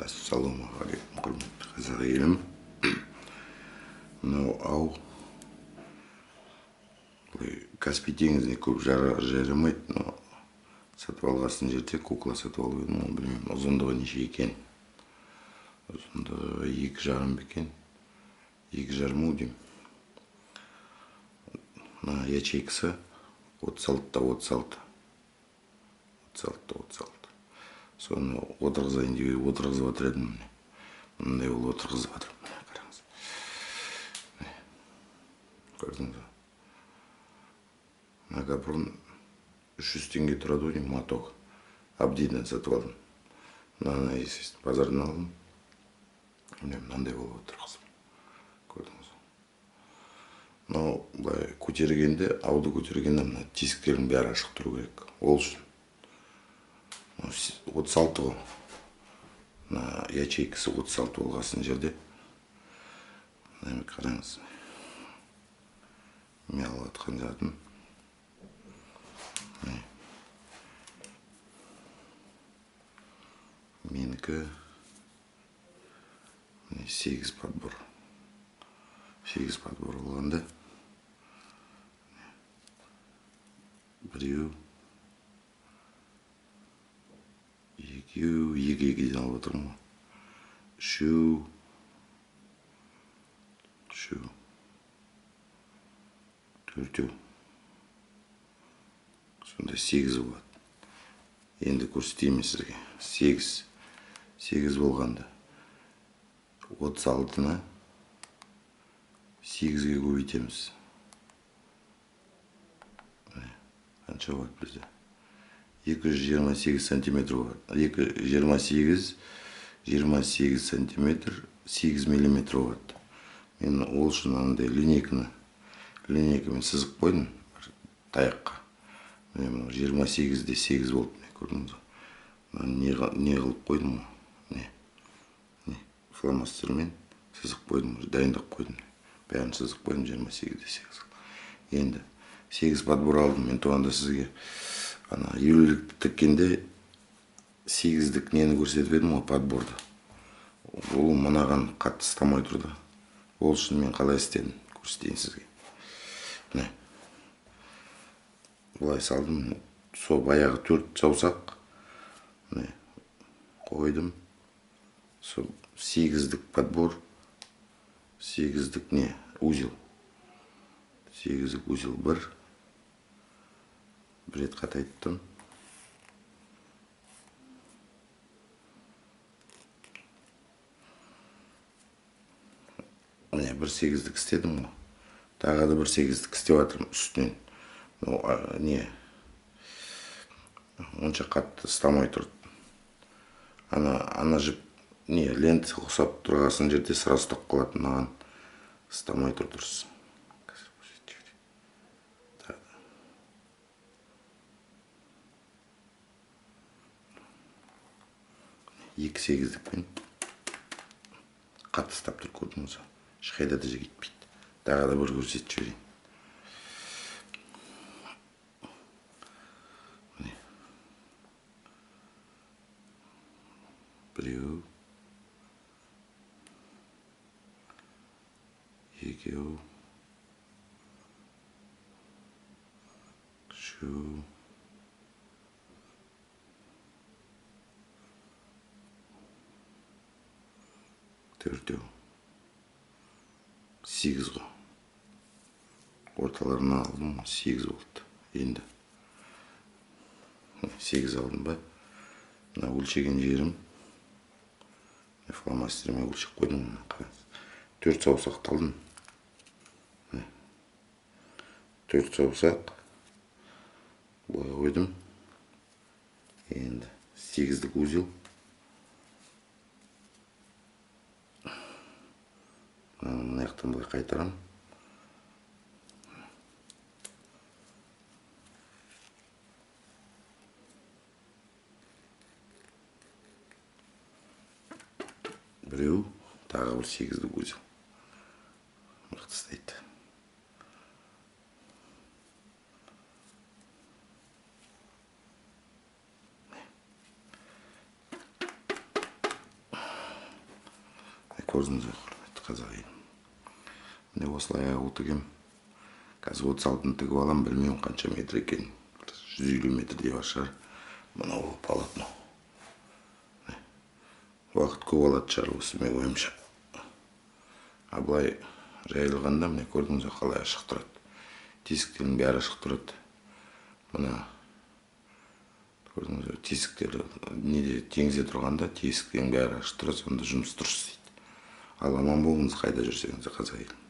Ассалаумағалейкум, құрметті қазақ елім. Мынау ау Каспий теңізіне көп жарамайды, но сатып алған жерде кукла сатып алып едім, оны білмеймін, ұзындығы неше екен. Ұзындығы 2,5 екен. 2,5 деймін. Мына ячейкасы 36-36. Соны отырғызайын деп отырғызып жатыр едім. Мындай ол отырғызып жатыр. Қараңыз. Көрдіңіз бе? Мына капron 300 теңге тұрады деймін, моток. Абдиден сатып алдым. Мынаны естественно базардан алдым. Мынандай болып отыр қызым. Көрдіңіз бе? Мынау былай көтергенде, ауды көтергенде мына тесіктердің бәрі ашық тұру керек. Ол үшін 36 ғой. Мына ячейкасы 36 болғасын жерде. Қараңыз. Мен алып атқан затым. Менікі 8 подбор. 8 подбор болғанда. Біреу, екеуден алып отырмын ғой. Үшеу. Төртеу. Сонда 8 болады. Енді көрсетейін сізге. 8 болғанда 36-ны 8-ге көбейтеміз. Қанша болады бізде? 228 сантиметр болады. 28 сантиметр 8 миллиметр болады. Мен ол үшін андай линейкамен сызып қойдым таяққа. 28-де 8 болды. Көрдіңіз бе? Не қылып қойдым ғой? Фломастермен сызып қойдым, дайындап қойдым. Бәрін сызып қойдым, 28-де 8. Енді 8 подбор алдым. Мен туғанда сізге елулікті тіккенде 8-дік нені көрсетіп едім ғой, подборды. Ол мынаған қатты ұстамай тұрды. Ол үшін мен қалай істедім, көрсетейін сізге. Бұлай салдым. Сол баяғы 4 саусақ қойдым. Сол 8-дік подбор, 8-дік узел. 8-дік узел бір рет қатайттым. Бір 8-дік істедім ғой. Тағы да бір 8-дік істеп жатырмын үстінен. Онша қатты ұстамай тұрды. Ана жіп лент ұқсап тұрғасын жерде сыра ұстап қалады. Маған ұстамай тұр дұрыс. 2 8-дікпен қатты ұстап тұр, көрдіңіз бе? Ешқайда да кетпейді. Тағы да бір көрсетіп жіберейін. Біреу, екеу, үшеу, төртеу, 8 ғой. Орталарына алдым, 8 болды. Енді 8 алдым ба? Мына өлшеген жерім. Фломастермен өлшеп қойдым. 4 саусақ талдым. 4 саусақ былай қойдым. Енді 8-дік узел. Мына жақтан былай қайтарам. Біреу, тағы бір 8-дік узел. Мықты істейді. көрдіңіздер құрметті қазақ елім. Міне осылай аяғы тігем. Қазір 36-ны тігіп алам, білмеймін қанша метр екен. 150 метрдей бар шығар. Мынау полотно. Уақыт көп алады шығар осы менің ойымша. А былай жайылғанда міне көрдіңіздер қалай ашық тұрады. Тесіктердің бәрі ашық тұрады. Мына көрдіңіздер тесіктер неде теңізде тұрғанда тесіктердің бәрі ашық тұрады, сонда жұмыс дұрыс істейді. Ал аман болыңыз, қайда жүрсеңіз қазақ елім.